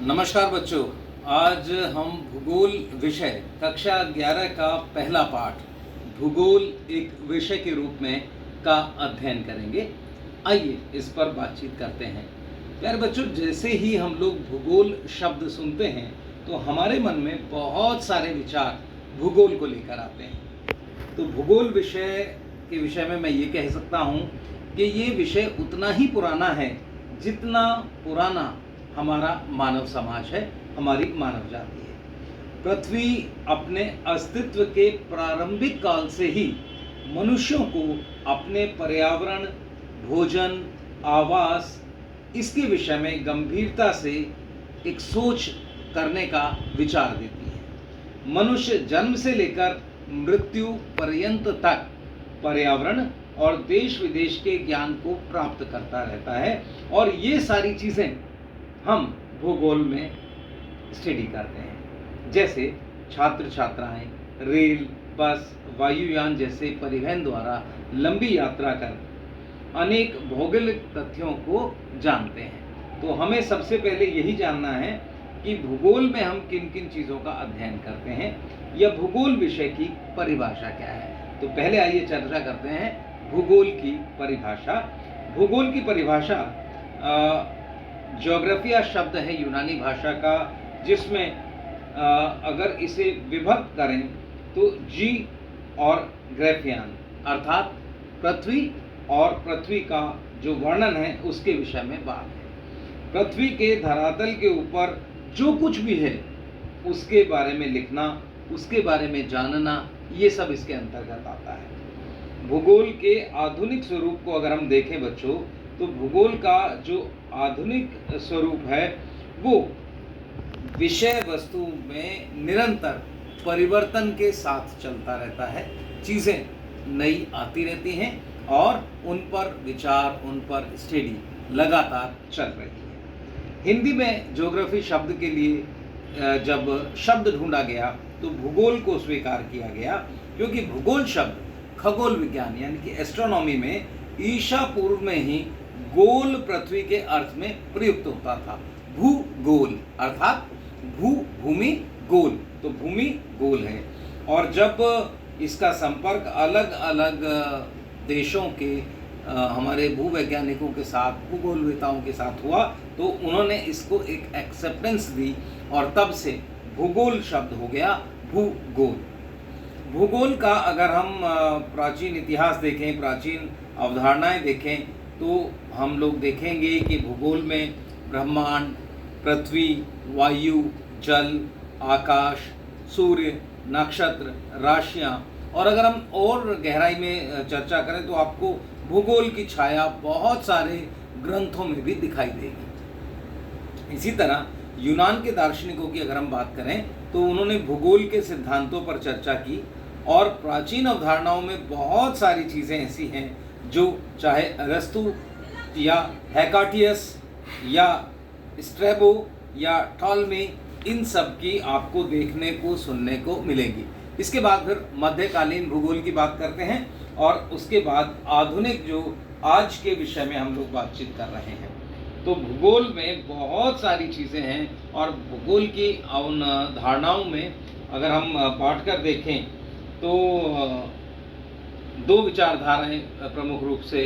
नमस्कार बच्चों। आज हम भूगोल विषय कक्षा 11 का पहला पाठ भूगोल एक विषय के रूप में का अध्ययन करेंगे। आइए इस पर बातचीत करते हैं। प्यारे बच्चों, जैसे ही हम लोग भूगोल शब्द सुनते हैं तो हमारे मन में बहुत सारे विचार भूगोल को लेकर आते हैं। तो भूगोल विषय के विषय में मैं ये कह सकता हूँ कि ये विषय उतना ही पुराना है जितना पुराना हमारा मानव समाज है, हमारी मानव जाति है। पृथ्वी अपने अस्तित्व के प्रारंभिक काल से ही मनुष्यों को अपने पर्यावरण, भोजन, आवास इसके विषय में गंभीरता से एक सोच करने का विचार देती है। मनुष्य जन्म से लेकर मृत्यु पर्यंत तक पर्यावरण और देश विदेश के ज्ञान को प्राप्त करता रहता है और ये सारी चीज़ें हम भूगोल में स्टडी करते हैं। जैसे छात्र छात्राएं रेल, बस, वायुयान जैसे परिवहन द्वारा लंबी यात्रा कर अनेक भौगोलिक तथ्यों को जानते हैं। तो हमें सबसे पहले यही जानना है कि भूगोल में हम किन किन चीज़ों का अध्ययन करते हैं या भूगोल विषय की परिभाषा क्या है। तो पहले आइए चर्चा करते हैं भूगोल की परिभाषा। भूगोल की परिभाषा ज्योग्राफिया शब्द है यूनानी भाषा का, जिसमें अगर इसे विभक्त करें तो जी और ग्राफियान अर्थात पृथ्वी और पृथ्वी का जो वर्णन है उसके विषय में बात है। पृथ्वी के धरातल के ऊपर जो कुछ भी है उसके बारे में लिखना, उसके बारे में जानना, ये सब इसके अंतर्गत आता है। भूगोल के आधुनिक स्वरूप को अगर हम देखें बच्चों, तो भूगोल का जो आधुनिक स्वरूप है वो विषय वस्तु में निरंतर परिवर्तन के साथ चलता रहता है। चीज़ें नई आती रहती हैं और उन पर विचार, उन पर स्टडी लगातार चल रही है। हिंदी में ज्योग्राफी शब्द के लिए जब शब्द ढूंढा गया तो भूगोल को स्वीकार किया गया, क्योंकि भूगोल शब्द खगोल विज्ञान यानी कि एस्ट्रोनॉमी में ईसा पूर्व में ही गोल पृथ्वी के अर्थ में प्रयुक्त होता था। भूगोल अर्थात भूमि गोल, तो भूमि गोल है। और जब इसका संपर्क अलग अलग देशों के हमारे भूवैज्ञानिकों के साथ, भूगोलवेताओं के साथ हुआ तो उन्होंने इसको एक एक्सेप्टेंस दी और तब से भूगोल शब्द हो गया भूगोल। भूगोल का अगर हम प्राचीन इतिहास देखें, प्राचीन अवधारणाएं देखें तो हम लोग देखेंगे कि भूगोल में ब्रह्मांड, पृथ्वी, वायु, जल, आकाश, सूर्य, नक्षत्र, राशियाँ और अगर हम और गहराई में चर्चा करें तो आपको भूगोल की छाया बहुत सारे ग्रंथों में भी दिखाई देगी। इसी तरह यूनान के दार्शनिकों की अगर हम बात करें तो उन्होंने भूगोल के सिद्धांतों पर चर्चा की और प्राचीन अवधारणाओं में बहुत सारी चीज़ें ऐसी हैं जो चाहे अरस्तु या हेकाटियस या स्ट्रैबो या टॉलमी, इन सब की आपको देखने को, सुनने को मिलेगी। इसके बाद फिर मध्यकालीन भूगोल की बात करते हैं और उसके बाद आधुनिक जो आज के विषय में हम लोग बातचीत कर रहे हैं। तो भूगोल में बहुत सारी चीज़ें हैं और भूगोल की उन धारणाओं में अगर हम बांट कर देखें तो दो विचारधाराएं प्रमुख रूप से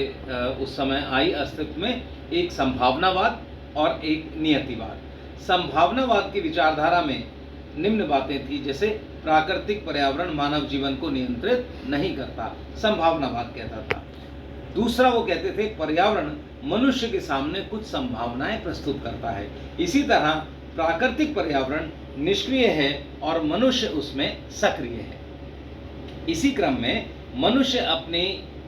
उस समय आई अस्तित्व में, एक संभावनावाद और एक नियतिवाद। संभावनावाद की विचारधारा में निम्न बातें थी, जैसे प्राकृतिक पर्यावरण मानव जीवन को नियंत्रित नहीं करता, संभावनावाद कहता था। दूसरा वो कहते थे पर्यावरण मनुष्य के सामने कुछ संभावनाएं प्रस्तुत करता है। इसी तरह प्राकृतिक पर्यावरण निष्क्रिय है और मनुष्य उसमें सक्रिय है। इसी क्रम में मनुष्य अपनी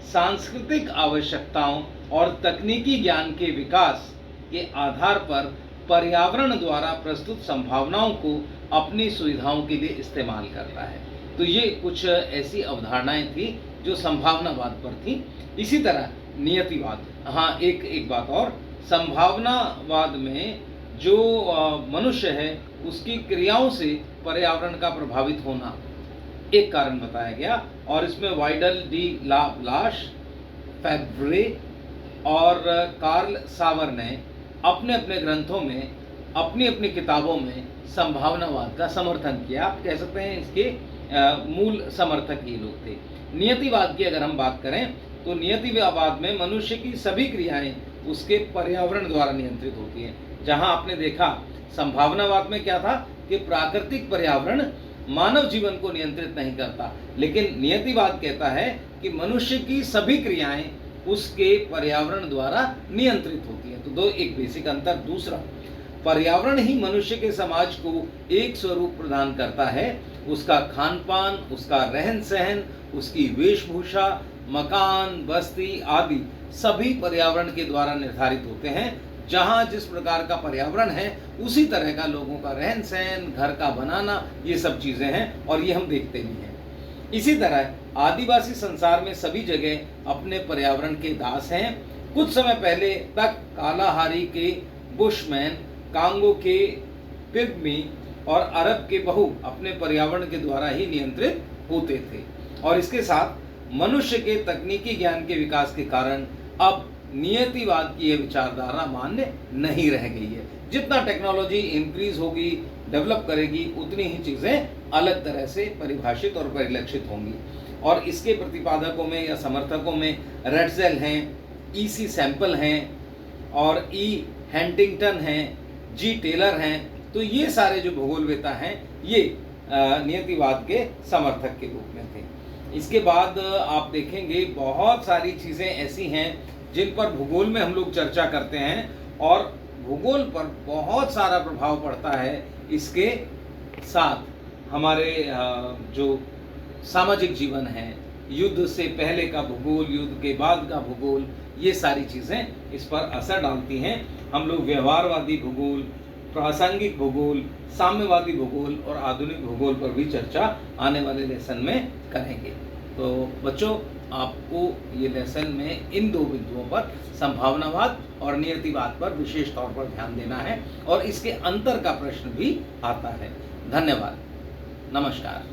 सांस्कृतिक आवश्यकताओं और तकनीकी ज्ञान के विकास के आधार पर पर्यावरण द्वारा प्रस्तुत संभावनाओं को अपनी सुविधाओं के लिए इस्तेमाल करता है। तो ये कुछ ऐसी अवधारणाएं थी जो संभावनावाद पर थी। इसी तरह नियतिवाद, हाँ एक बात और, संभावनावाद में जो मनुष्य है उसकी क्रियाओं से पर्यावरण का प्रभावित होना एक कारण बताया गया और इसमें वाइडल डी लाब्लाश, फैब्रे और कार्ल सावर ने अपने अपने ग्रंथों में अपनी अपनी किताबों में संभावनावाद का समर्थन किया। आप कह सकते हैं इसके मूल समर्थक ये लोग थे। नियतिवाद की अगर हम बात करें तो नियतिवाद में मनुष्य की सभी क्रियाएं उसके पर्यावरण द्वारा नियंत्रित होती हैं। जहां आपने देखा संभावनावाद में क्या था कि प्राकृतिक पर्यावरण मानव जीवन को नियंत्रित नहीं करता, लेकिन नियतिवाद कहता है कि मनुष्य की सभी क्रियाएं उसके पर्यावरण द्वारा नियंत्रित होती हैं। तो दो एक बेसिक अंतर। दूसरा, पर्यावरण ही मनुष्य के समाज को एक स्वरूप प्रदान करता है। उसका खान पान, उसका रहन सहन, उसकी वेशभूषा, मकान, बस्ती आदि सभी पर्यावरण के द्वारा निर्धारित होते हैं। जहाँ जिस प्रकार का पर्यावरण है उसी तरह का लोगों का रहन सहन, घर का बनाना, ये सब चीज़ें हैं और ये हम देखते भी हैं। इसी तरह आदिवासी संसार में सभी जगह अपने पर्यावरण के दास हैं। कुछ समय पहले तक कालाहारी के बुशमैन, कांगो के पिग्मी और अरब के बहु अपने पर्यावरण के द्वारा ही नियंत्रित होते थे। और इसके साथ मनुष्य के तकनीकी ज्ञान के विकास के कारण अब नियतिवाद की यह विचारधारा मान्य नहीं रह गई है। जितना टेक्नोलॉजी इंक्रीज होगी, डेवलप करेगी, उतनी ही चीज़ें अलग तरह से परिभाषित और परिलक्षित होंगी। और इसके प्रतिपादकों में या समर्थकों में रेटजेल हैं, ईसी सैंपल हैं और ई हैंटिंगटन हैं, जी टेलर हैं। तो ये सारे जो भूगोलवेता हैं ये नियतिवाद के समर्थक के रूप में थे। इसके बाद आप देखेंगे बहुत सारी चीज़ें ऐसी हैं जिन पर भूगोल में हम लोग चर्चा करते हैं और भूगोल पर बहुत सारा प्रभाव पड़ता है। इसके साथ हमारे जो सामाजिक जीवन है, युद्ध से पहले का भूगोल, युद्ध के बाद का भूगोल, ये सारी चीज़ें इस पर असर डालती हैं। हम लोग व्यवहारवादी भूगोल, प्रासंगिक भूगोल, साम्यवादी भूगोल और आधुनिक भूगोल पर भी चर्चा आने वाले लेसन में करेंगे। तो बच्चों, आपको ये लेसन में इन दो बिंदुओं पर संभावनावाद और नियतिवाद पर विशेष तौर पर ध्यान देना है और इसके अंतर का प्रश्न भी आता है। धन्यवाद। नमस्कार।